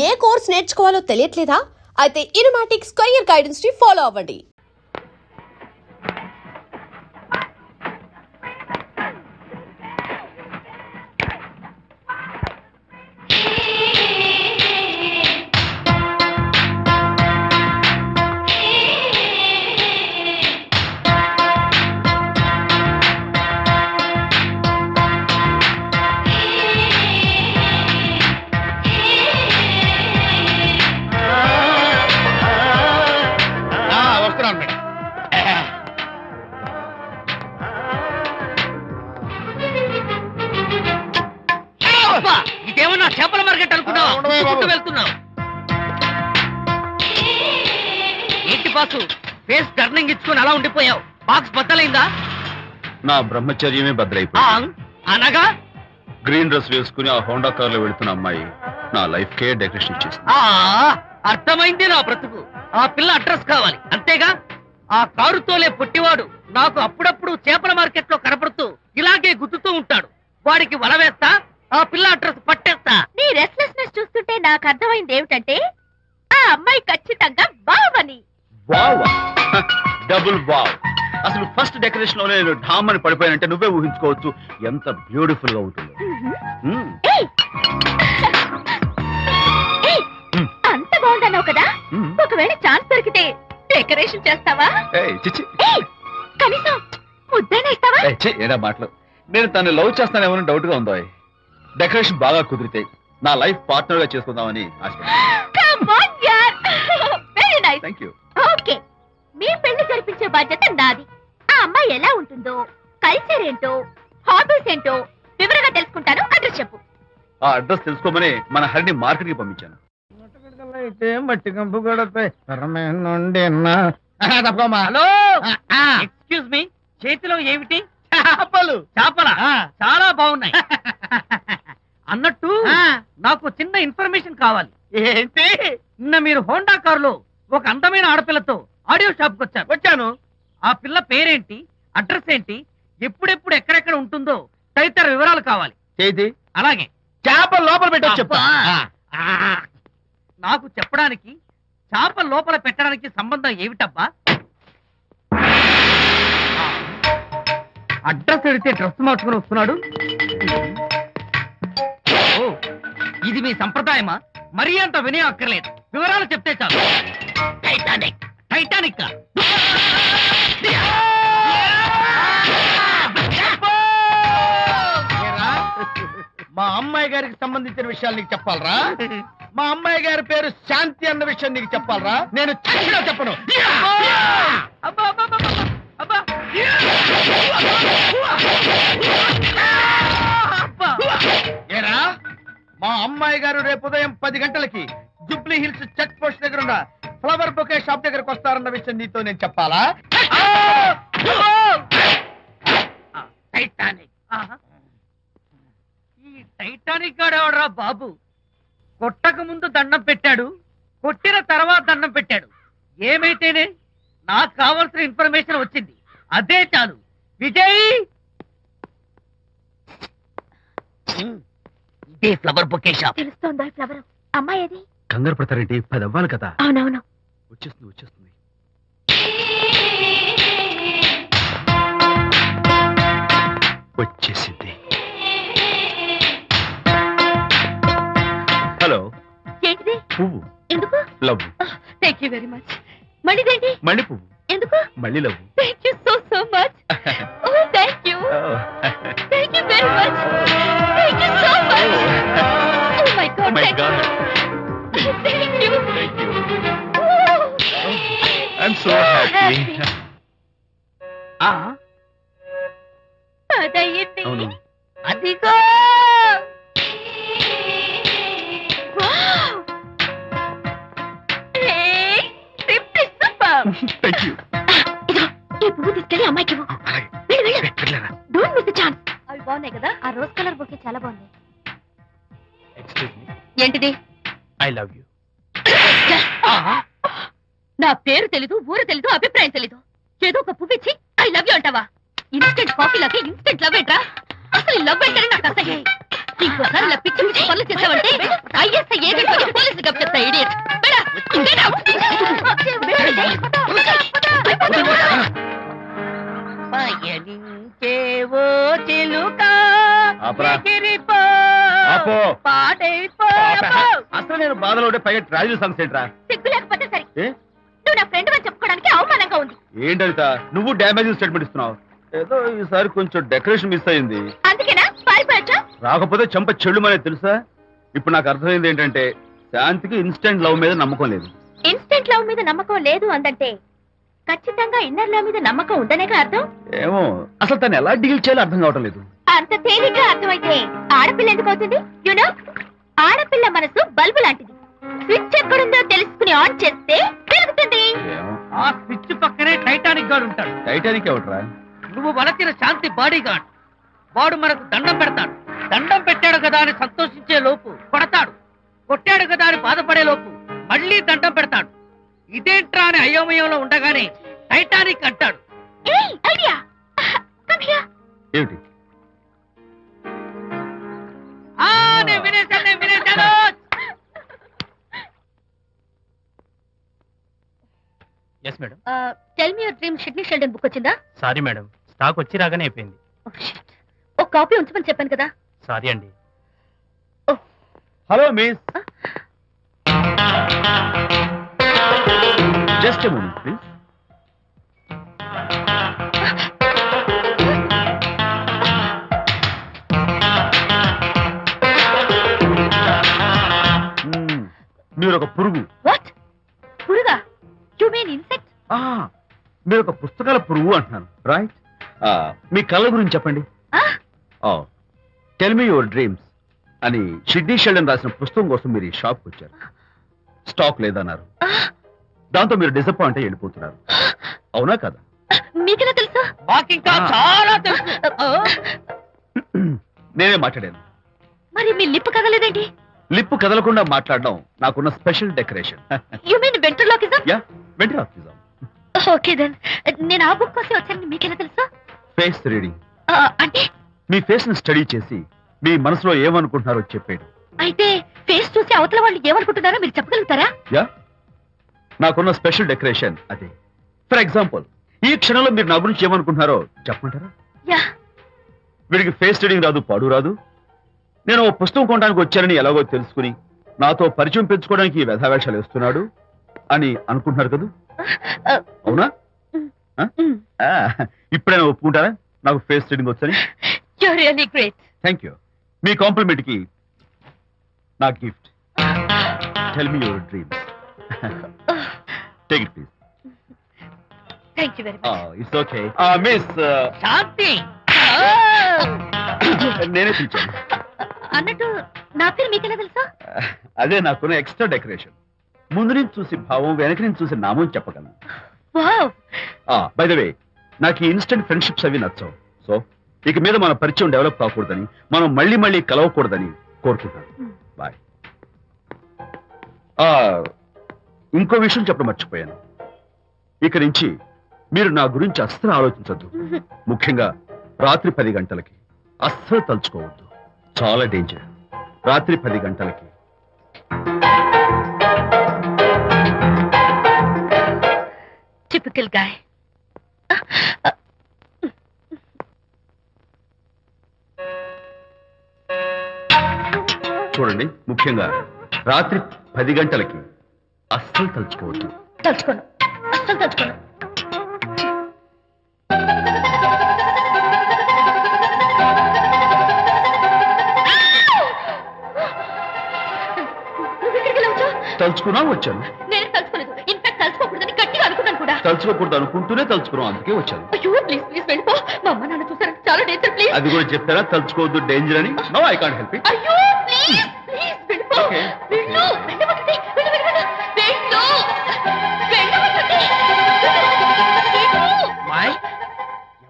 ఏ course నేర్చుకోవాలో తెలియట్లేదా? అయితే ఇనుమాటిక్స్ career guidance ని follow అవ్వండి. ఇదేమన్నా చేపల మార్కెట్ అనుకున్నావు? వెళ్తున్నావు ఏంటి బాసు? ఫేస్ టర్నింగ్ ఇచ్చుకొని అలా ఉండిపోయావు. బాక్స్ బద్దలైందా? నా బ్రహ్మచర్యమే బద్దలైపోయింది. అనగా గ్రీన్ డ్రెస్ వేసుకుని ఆ హోండా కార్ లో వెళుతున్న అమ్మాయి నా లైఫ్ కే డెకరేషన్ ఇచ్చేసింది. అర్థమైంది నా బ్రతుకు. ఆ పిల్ల అడ్రస్ కావాలి అంతేగా? ఆ కారుతోలే పొట్టివాడు నాకు అప్పుడప్పుడు చేపల మార్కెట్ లో కనపడుతూ ఇలాగే గుద్దుతూ ఉంటాడు. వాడికి వల వేస్తా, ఆ పిల్ల అడ్రస్ పట్టేస్తా. నీ రెస్ట్లెస్నెస్ చూస్తుంటే నాకు అర్థమైంది ఏమిటంటే ఆ అమ్మాయి ఖచ్చితంగా బావని. Wow, double wow. అసలు ఫస్ట్ డెకరేషన్ లోనే నేను ఢామ్ అని పడిపోయానంటే నువ్వే ఊహించుకోవచ్చు ఎంత బ్యూటిఫుల్ గా ఉంటుందో. అంత బాగుందన్నావు కదా, ఒకవేళ ఛాన్స్ దొరికితే డెకరేషన్ చేస్తావా? కనీసం ముద్దైనా ఇస్తావా? ఏడా మాటలు. నేను తను లవ్ చేస్తానేమో డౌట్ గా ఉందో. డెకరేషన్ బాగా కుదిరితే నా లైఫ్ పార్ట్నర్ గా చేసుకుందామని ఆశ. ఓకే, మీ పెళ్లి జరిపించే బాధ్యత నాది. ఆ అమ్మాయి ఎలా ఉంటుందో, కల్చర్ ఏంటో, హాబీస్ ఏంటో వివరంగా తెలుసుకుంటాను. అడ్రస్ చెప్పు. ఆ అడ్రస్ తెలుసుకోమని మన హరిని మార్కెట్ కి పంపించాను. మట్టి కంపు కొడతాయి. హలో, ఎక్స్క్యూజ్ మీ, చేతిలో ఏమిటి? చేపలు. చేపల చాలా బాగున్నాయి. అన్నట్టు నాకు చిన్న ఇన్ఫర్మేషన్ కావాలి. ఏంటి? నిన్న మీరు హోండా కారులో ఒక అందమైన ఆడపిల్లతో ఆడియో షాప్ కు వచ్చాను. ఆ పిల్ల పేరేంటి, అడ్రస్ ఏంటి, ఎప్పుడెప్పుడు ఎక్కడెక్కడ ఉంటుందో తదితర వివరాలు కావాలి. చేతి అలాగే చేపలు లోపల పెట్టి చెప్తా. నాకు చెప్పడానికి చేప లోపల పెట్టడానికి సంబంధం ఏమిటబ్బా? అడ్రస్ అడిగితే డ్రెస్ మార్చుకుని వస్తున్నాడు. ఓ, ఇది మీ సంప్రదాయమా? మరీ అంత వినయం అక్కర్లేదు, వివరాలు చెప్తే చాలు. టైటానిక్. టైటానిక్ మా అమ్మాయి గారికి సంబంధించిన విషయాలు నీకు చెప్పాలరా? మా అమ్మాయి గారి పేరు శాంతి అన్న విషయం నీకు చెప్పాలరా? నేను చచ్చినా చెప్పను. ఏరా, మా అమ్మాయి గారు రేపు ఉదయం 10 గంటలకి జూబ్లీ హిల్స్ చెక్ పోస్ట్ దగ్గర ఉన్న ఫ్లవర్ బొకే షాప్ దగ్గరకు వస్తారన్న విషయం నీతో నేను చెప్పాలా? టైటానిక్. ఈ టైటానిక్ గాడెవడరా బాబు? కొట్టక ముందు దండం పెట్టాడు, కొట్టిన తర్వాత దండం పెట్టాడు. ఏమైతేనే నాకు కావాల్సిన ఇన్ఫర్మేషన్ వచ్చింది, అదే చాలు. విజయ్, ఇదే ఫ్లవర్ బొకే షాప్. తెలుస్తోందా ఫ్లవర్? అమ్మాయి ఏది? కంగారు పడతారేంటి? 10 అవ్వాలి కదా. అవునవును, వచ్చేస్తుంది వచ్చేస్తుంది. వచ్చేసింది. హలో. ఏంటిది? పువ్వు. ఎందుకు? Love. Thank you very much. మళ్ళీదేంటి? మళ్ళీ పువ్వు. ఎందుకు? మళ్ళీ love. Thank you so much. Oh thank you. Thank you very much. Thank you so much. Oh my god. My god. Thank you. Thank you. I'm so happy. అదయ్యింది. అవును. అదిగో. Thank you. ఈ పువ్వు తీసుకెళ్ళి అమ్మాయికి ఇవ్వు. వెళ్ళు వెళ్ళు. Don't miss the chance. అవి బాగున్నాయి కదా? ఆ రోజ్ కలర్ బొకే చాలా బాగుంది. Excuse me. ఏంటిది? I love you. నా పేరు తెలీదు, ఊరు తెలీదు, అభిప్రాయం తెలీదు. ఏదో ఒక పువ్వు ఇచ్చి ఐ లవ్ యూ అంటావా? ఇన్స్టెంట్ కాఫీలకి ఇన్స్టెంట్ లవ్ ఏంట్రా? అసలు లవ్ ఏంటని నాకు అసహ్యం. ఇంకోసారి ఇలా పిచ్చి పిచ్చి పనులు చేసావంటే ఐఎస్ఐ ఏజెంట్ పోలీసు చేస్తా idiot. బెడా, get out. పయనించేవో చిలుక ఆపరా. ఎగిరిపో, ఆపో. పాడైపో. అసలు నేను బాధలో ఉంటే పైగా ట్రాజడీ సాంగ్స్ ఏంట్రా? సిగ్గు లేకపోతే సరే, ఏ? నువ్వు నా ఫ్రెండ్ అని చెప్పుకోవడానికి అవమానంగా ఉంది. ఏంటంట నువ్వు డ్యామేజింగ్ స్టేట్మెంట్ ఇస్తున్నావు? ఏదో ఈసారి కొంచెం డెకరేషన్ మిస్ అయింది. అందుకేనా పారిపోయచ్చా? రాకపోతే చెంప చెల్లుమనే తెలుసా? ఇప్పుడు నాకు అర్థమైంది ఏంటంటే శాంతికి ఇన్స్టెంట్ లవ్ మీద నమ్మకం లేదు. ఇన్స్టెంట్ లవ్ మీద నమ్మకం లేదు అందంటే ఖచ్చితంగా ఇన్నర్ లవ్ మీద నమ్మకం ఉందనేగా అర్థం. ఏమో అసలు తను ఎలా డీల్ చేయాలో అర్థం కావటం లేదు. అంత తేలిగ్గా అర్థమైతే ఆడపిల్ల ఎందుకు అవుతుంది? యునో, ఆడపిల్ల మనసు బల్బు లాంటిది. స్విచ్ ఎక్కడుందో తెలుసుకుని ఆన్ చేస్తే పెరుగుతుంది. ఏమో ఆ స్విచ్ పక్కనే టైటానిక్ గాడు ఉంటాడు. టైటానిక్ ఎవట్రా? నువ్వు వలచిన శాంతి బాడీ గార్డ్. వాడు మనకు దండం పెడతాడు. దండం పెట్టాడు కదా అని సంతోషించే లోపు కొడతాడు. కొట్టాడు కదా అని బాధపడే లోపు మళ్ళీ దండం పెడతాడు. ఇదేంట్రా అని అయోమయంలో ఉండగానే టైటానిక్ అంటాడు. ఏయ్, ఐడియా. Come here. ఏమిటి? నేను వినేశాను. Yes madam. Tell me your dream Sidney Sheldon book వచ్చిందా? సారీ మేడం, స్టాక్ వచ్చి రాగానే అయిపోయింది. ఒక కాపీ ఉంచమని చెప్పాను కదా. సారీ అండి. Hello miss, just a moment please. మీరు ఒక పురుగు. వాట్? పురుగా? You mean insect? మీరు ఒక పుస్తకాల పురుగు అంటున్నాను, రైట్? మీ కళ్ళ గురించి చెప్పండి. టెల్ మీ యువర్ డ్రీమ్స్ అని షిడ్నీ షెల్డన్ రాసిన పుస్తకం కోసం మీరు ఈ షాప్కి వచ్చారు. స్టాక్ లేదన్నారు. దాంతో మీరు డిసప్పాయింట్ అయ్యి వెళ్ళిపోతున్నారు. అవునా కదా? మీకెలా తెలుసు? మాకింకా చాలా తెలుసు. నేనే మాట్లాడాను. మరి మీ లిప్ కదలేదేంటి? లిప్పు కదలకుండా మాట్లాడడం నాకున్న special decoration. You mean ventriloquism? Yeah, ventriloquism. Okay then. నేను ఆ బుక్ కోసం వచ్చానని మీకెలా తెలుసు? Face reading. అంటే మీ ఫేస్ ని స్టడీ చేసి మీ మనసులో ఏమనుకుంటున్నారో చెప్పేది. అయితే ఫేస్ చూసి అవతల వాళ్ళు ఏమనుకుంటున్నారో మీరు చెప్పగలుగుతారా? యా, నాకున్న స్పెషల్ డెకరేషన్ అదే. ఫర్ ఎగ్జాంపుల్, ఈ క్షణంలో మీరు నా గురించి ఏమనుకుంటున్నారో చెప్పమంటారా? యా. వీడికి ఫేస్ రీడింగ్ రాదు, పాడు రాదు. నేను ఓ పుస్తకం కొనడానికి వచ్చానని ఎలాగో తెలుసుకుని నాతో పరిచయం పెంచుకోవడానికి ఈ వ్యధావేషాలు వేస్తున్నాడు అని అనుకుంటున్నారు కదా? అవునా? ఇప్పుడైనా ఒప్పుకుంటారా నాకు ఫేస్ రీడింగ్ వచ్చని? You are really great. Thank you. మీ కాంప్లిమెంట్ కి నా gift. Tell me your dreams. Take it please. Thank you very much. It's okay. Miss Shanti. నేనే పిలిచాను. అన్నట్టు నా పేరు మీకెలా తెలుసా? అదే నాకున్న ఎక్స్ట్రా డెకరేషన్. ముందు నుంచి చూసి భావం, వెనక నుంచి చూసి నామం చెప్పగలను. వావ్. బై ద వే, నాకు ఈ ఇన్స్టెంట్ ఫ్రెండ్షిప్స్ అవి నచ్చవు. సో ఇక మీద మన పరిచయం డెవలప్ కాకూడదని, మనం మళ్ళీ మళ్ళీ కలవకూడదని కోరుకుంటాను. బాయ్. ఇంకో విషయం చెప్పడం మర్చిపోయాను. ఇక నుంచి మీరు నా గురించి అస్సలు ఆలోచించద్దు. ముఖ్యంగా రాత్రి 10 గంటలకి అస్సలు తలుచుకోవద్దు. చాలా డేంజర్. రాత్రి 10 గంటలకి. Typical guy. చూడండి, ముఖ్యంగా రాత్రి 10 గంటలకి అస్సలు తలుచుకోవద్దు. తలుచుకోను, అస్సలు తలుచుకోను. తలుచుకున్నా వచ్చాను. నేను తలుచుకోలేదు. ఇన్ఫాక్ట్ తలుచుకోకూడదని గట్టిగా అనుకున్నాను కూడా. తలుచుకోకూడదు అనుకుంటూనే తలుచుకున్నాం, అందుకే వచ్చాను. అయ్యో ప్లీజ్ ప్లీజ్ వెళ్ళిపో. మా అమ్మ నాన్న చూసారు, చాలా డేంజర్. ప్లీజ్. అది కూడా చెప్తారా తలుచుకోవద్దు డేంజర్ అని? No, I can't help it. అయ్యో ప్లీజ్ ప్లీజ్ వెళ్ళిపో. Okay. వెళ్ళు, వెళ్ళమంటుంది. వెళ్ళు వెళ్ళు వెళ్ళు. వెళ్ళు, వెళ్ళమంటుంది. వెళ్ళు. మాయ్,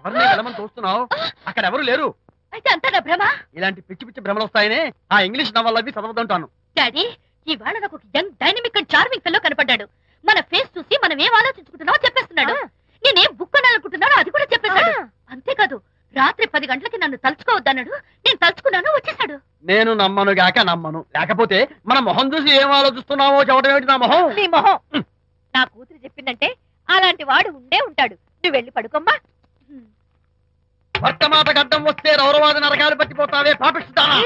ఎవరిని వెళ్ళమని చూస్తున్నావు? అక్కడ ఎవరు లేరు. అయితే అంతా నా భ్రమ. ఇలాంటి పిచ్చి పిచ్చి భ్రమలు వస్తాయనే ఆ ఇంగ్లీష్ నవల్ అవి చదవదంటాను. డాడీ, ఇవాళ నాకు ఒక young dynamic and charming fellow కనపడ్డాడు. మన ఫేస్ చూసి మనం ఏం ఆలోచించుకుంటున్నామో చెప్పేస్తున్నాడు. నేనేం బుక్ అనాలనుకుంటున్నానో అది కూడా చెప్పేశాడు. అంతేకాదు, రాత్రి 10 గంటలకి నన్ను తలుచుకోవద్దన్నాడు. నేను తలుచుకున్నాను, వచ్చేసాడు. నేను నమ్మను గాక నమ్మను, లేకపోతే మన మొహం చూసి ఏం ఆలోచిస్తున్నావో చెప్పడం ఏమిటి నా మొహం? నీ మొహం. నా కూతురు చెప్పిందంటే అలాంటి వాడు ఉండే ఉంటాడు. నువ్వు వెళ్ళి పడుకోమ్మా. భర్త మాట గడ్డం వస్తే రౌరవాది నరకాలు పట్టిపోతావే పాపిస్తానా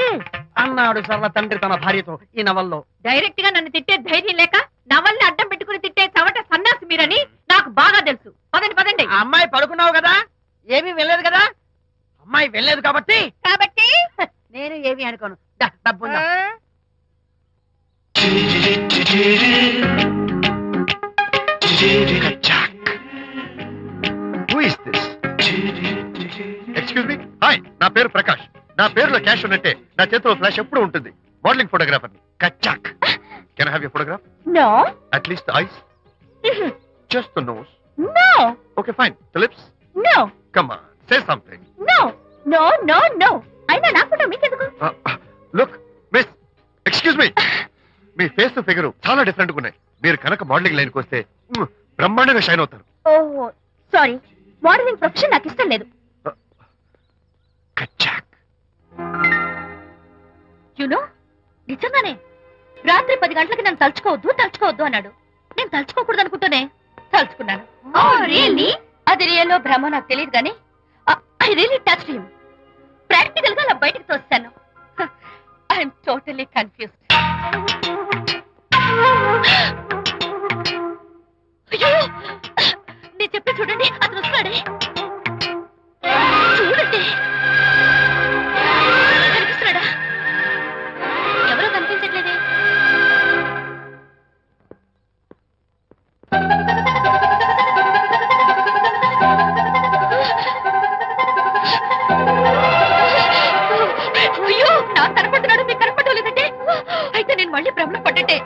అన్నాడు సర్వ తండ్రి తన భార్యతో ఈ నవల్లో. డైరెక్ట్ గా నన్ను తిట్టే ధైర్యం లేక నవల్ని అడ్డం పెట్టుకుని తిట్టే చవట సన్నాసి మీరని నాకు బాగా తెలుసు. పదండి పదండి. ఆ అమ్మాయి పడుకున్నావు కదా, ఏమీ వెళ్ళలేదు కదా. అమ్మాయి వెళ్ళలేదు కాబట్టి కాబట్టి నేను ఏమీ అనుకోను. దా, డబ్బుందా? ఎక్స్క్యూజ్ మీ, హాయ్, నా పేరు ప్రకాష్. నా పేరులో క్యాష్ ఉన్నట్టే నా చేతిలో ఫ్లాష్ ఎప్పుడూ ఉంటుంది. మోడలింగ్ ఫోటోగ్రాఫర్ కచ్చాక్. Can I have your photograph? No at least eyes, just the nose. No okay fine, the lips. No come on, say something. No no no no. అయినా నా ఫోటో మీకెందుకు? లుక్ మిస్, ఎక్స్క్యూజ్ మీ, మీ face figure చాలా different గా ఉన్నాయి. మీరు కనుక modelling లైన్కి వస్తే బ్రహ్మాండంగా షైన్ అవుతారు. ఓహో సారీ, మోడలింగ్ ప్రొఫెషన్ నాకు ఇష్టం లేదు. కచ్చాక్. యునో నిజంగానే రాత్రి 10 గంటలకి నన్ను తలుచుకోవద్దు అన్నాడు. నేను తలుచుకోకూడదు అనుకుంటూనే తలుచుకున్నాను. రియల్లీ? అది రియల్లో భ్రమ నాకు తెలియదు కానీ I really touch him. Practical గా అలా బయటకు తోస్తాను. I'm totally confused. అయ్యో, నేను చెప్పి చూడండి, అతను వస్తున్నాడే. చూడండి, కనిపిస్తున్నాడా? ఎవరో కనిపించట్లేదే. అయ్యో, నాకు కనపడుతున్నాడు, మీకు కనపడడం లేదంటే అయితే నేను మళ్ళీ భ్రమలో పడ్డట్టే.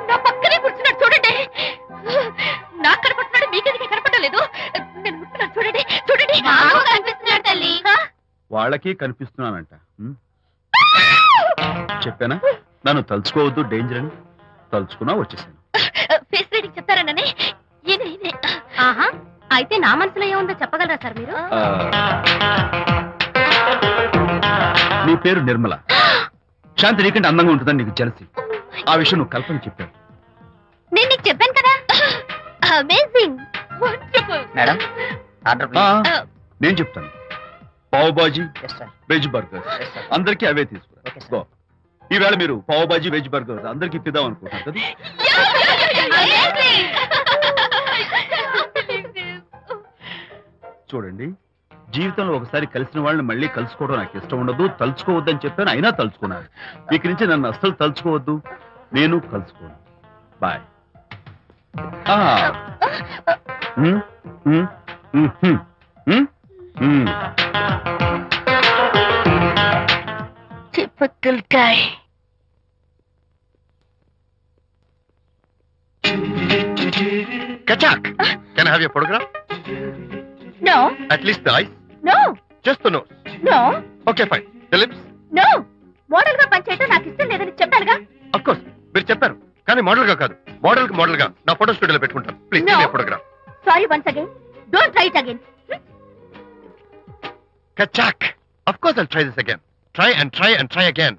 నా పక్కనే కూర్చున్నాడు చూడండి. నాకు కనపడుతున్నాడు, మీకెందుకు కనపడడం లేదు? నేను ముట్టున్నాను చూడండి, చూడండి. కనిపిస్తున్నాడు తల్లి. వాళ్ళకి కనిపిస్తున్నానంట. చెప్పానా నన్ను తలుచుకోవద్దు, డేంజర్ అని. తలుచుకున్నా వచ్చేసాను. ఫేస్ రీడింగ్ చెప్తారననే. ఈయనే. ఆహా, అయితే నా మనసులో ఏముందో చెప్పగలరా సార్ మీరు? నీ పేరు నిర్మల. శాంతి నీకంటే అందంగా ఉంటుందని నీకు తెలిసి ఆ విషయం నువ్వు కల్పన చెప్పావు. నేను నీకు చెప్పాను కదా. Amazing, wonderful. మేడం ఆర్డర్ ఆ, ప్లీజ్. నేను చెప్తాను. Pav bhaji, yes sir. Veg burger yes sir. అందరికీ అవే తీసుకురా. Okay sir. గో. ఈవేళ మీరు పావ్ బాజీ వెజ్ బర్గర్ అందరికీ ఇద్దాం అనుకుంటున్నారు కదా. చూడండి, జీవితంలో ఒకసారి కలిసిన వాళ్ళని మళ్ళీ కలుసుకోవడం నాకు ఇష్టం ఉండదు. తలుచుకోవద్దని చెప్పాను, అయినా తలుచుకున్నాను. ఇక నుంచి నన్ను అస్సలు తలుచుకోవద్దు, నేను కలుసుకోను. బాయ్. Typical guy. కచ్చాక్. Can I have your photograph? No, at least the eyes, no, just the nose. no, okay fine, the lips. no. Model గా పనిచేయటం నాకు ఇష్టం లేదని చెప్పానుగా. అఫ్ కోర్స్ మీరు చెప్పారు, కానీ మోడల్ గా కాదు. మోడల్ గా నా ఫోటో స్టూడియోలో పెట్టుకుంటాను. Please No. Photograph. Sorry once again. Don't try it again. Kachak. Of course I'll try this again. Try and try and try again.